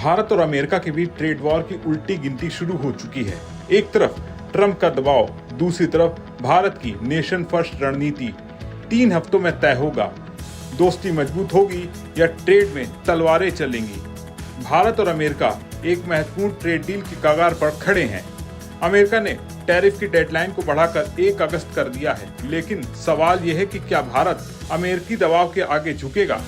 भारत और अमेरिका के बीच trade war की उल्टी गिनती शुरू हो चुकी है। एक तरफ ट्रंप का दबाव, दूसरी तरफ भारत की नेशन फर्स्ट रणनीति। 3 हफ्तों में तय होगा, दोस्ती मजबूत होगी या ट्रेड में तलवारें चलेंगी। भारत और अमेरिका एक महत्वपूर्ण ट्रेड डील की कगार पर खड़े हैं। अमेरिका ने टैरिफ की डेडलाइन को बढ़ाकर 1 अगस्त कर दिया है, लेकिन सवाल यह है कि क्या भारत अमेरिकी दबाव के आगे झुकेगा।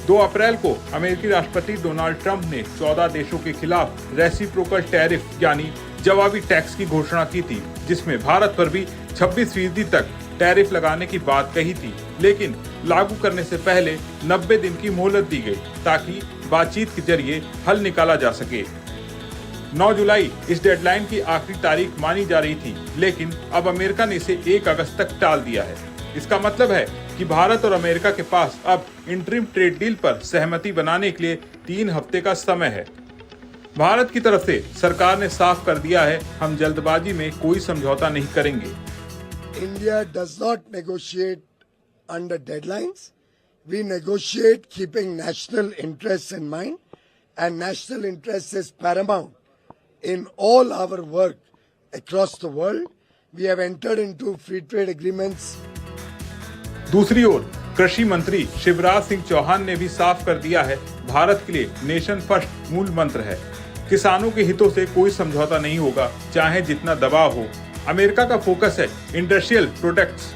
2 अप्रैल को अमेरिकी राष्ट्रपति डोनाल्ड ट्रंप ने 14 देशों के खिलाफ रेसिप्रोकल टैरिफ यानी जवाबी टैक्स की घोषणा की थी, जिसमें भारत पर भी 26% तक टैरिफ लगाने की बात कही थी, लेकिन लागू करने से पहले 90 दिन की मोहलत दी गई ताकि बातचीत के जरिए हल निकाला जा सके। 9 जुलाई इस डेडलाइन की आखिरी तारीख मानी जा रही थी, लेकिन अब अमेरिका ने इसे 1 अगस्त तक टाल दिया है। इसका मतलब है कि भारत और अमेरिका के पास अब इंटरिम ट्रेड डील पर सहमति बनाने के लिए 3 हफ्ते का समय है। भारत की तरफ से सरकार ने साफ कर दिया है, हम जल्दबाजी में कोई समझौता नहीं करेंगे। India does not negotiate under deadlines. We negotiate keeping national interests in mind, and national interest is paramount in all our work across the world. We have entered into free trade agreements. दूसरी ओर कृषि मंत्री शिवराज सिंह चौहान ने भी साफ कर दिया है, भारत के लिए नेशन फर्स्ट मूल मंत्र है। किसानों के हितों से कोई समझौता नहीं होगा, चाहे जितना दबाव हो। अमेरिका का फोकस है industrial products,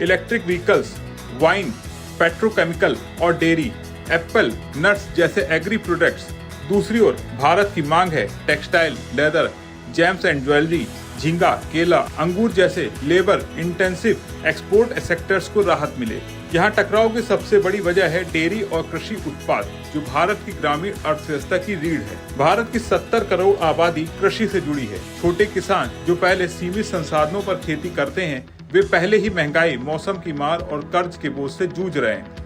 electric vehicles, wine, petrochemical और डेयरी, एप्पल, नट्स जैसे एग्री प्रोडक्ट्स। दूसरी ओर भारत की मांग है textile, leather, James and jewellery, झींगा, केला, अंगूर जैसे लेबर इंटेंसिव एक्सपोर्ट सेक्टर्स को राहत मिले। यहाँ टकराव की सबसे बड़ी वजह है डेयरी और कृषि उत्पाद, जो भारत की ग्रामीण अर्थव्यवस्था की रीढ़ है। भारत की 70 करोड़ आबादी कृषि से जुड़ी है। छोटे किसान जो पहले सीमित संसाधनों पर खेती करते हैं, वे पहले ही महंगाई, मौसम की मार और कर्ज के बोझ से जूझ रहे हैं।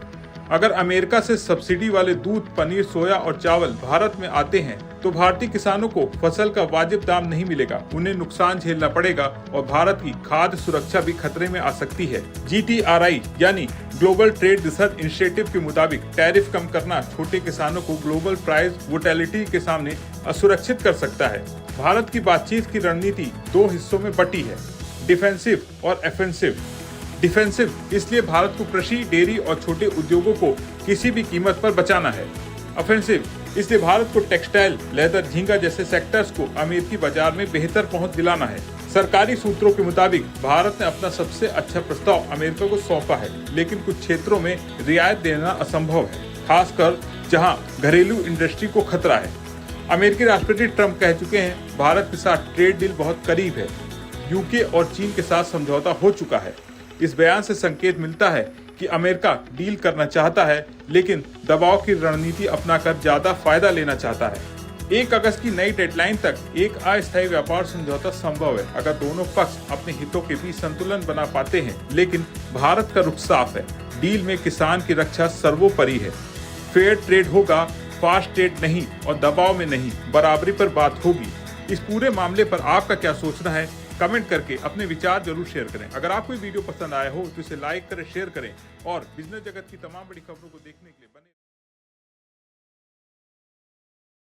अगर अमेरिका से सब्सिडी वाले दूध, पनीर, सोया और चावल भारत में आते हैं तो भारतीय किसानों को फसल का वाजिब दाम नहीं मिलेगा, उन्हें नुकसान झेलना पड़ेगा और भारत की खाद्य सुरक्षा भी खतरे में आ सकती है। GTRI यानी ग्लोबल ट्रेड रिसर्च इनिशिएटिव के मुताबिक टैरिफ कम करना छोटे किसानों को ग्लोबल प्राइस वोलेटिलिटी के सामने असुरक्षित कर सकता है। भारत की बातचीत की रणनीति 2 हिस्सों में बटी है, डिफेंसिव और ऑफेंसिव। डिफेंसिव इसलिए भारत को कृषि, डेयरी और छोटे उद्योगों को किसी भी कीमत पर बचाना है। ऑफेंसिव इसलिए भारत को टेक्सटाइल, लेदर, झींगा जैसे सेक्टर्स को अमेरिकी बाजार में बेहतर पहुंच दिलाना है। सरकारी सूत्रों के मुताबिक भारत ने अपना सबसे अच्छा प्रस्ताव अमेरिका को सौंपा है, लेकिन कुछ क्षेत्रों में रियायत देना असंभव है, खासकर जहां घरेलू इंडस्ट्री को खतरा है। अमेरिकी राष्ट्रपति ट्रंप कह चुके हैं, भारत के साथ ट्रेड डील बहुत करीब है। यूके और चीन के साथ समझौता हो चुका है। इस बयान से संकेत मिलता है कि अमेरिका डील करना चाहता है, लेकिन दबाव की रणनीति अपनाकर ज्यादा फायदा लेना चाहता है। 1 अगस्त की नई डेडलाइन तक एक अस्थायी व्यापार समझौता संभव है, अगर दोनों पक्ष अपने हितों के बीच संतुलन बना पाते हैं। लेकिन भारत का रुख साफ है, डील में किसान की रक्षा सर्वोपरि है। फेयर ट्रेड होगा, फास्ट ट्रेड नहीं और दबाव में नहीं, बराबरी पर बात होगी। इस पूरे मामले पर आपका क्या सोचना है, कमेंट करके अपने विचार जरूर शेयर करें। अगर आपको वीडियो पसंद आया हो तो इसे लाइक करें, शेयर करें और बिजनेस जगत की तमाम बड़ी खबरों को देखने के लिए बने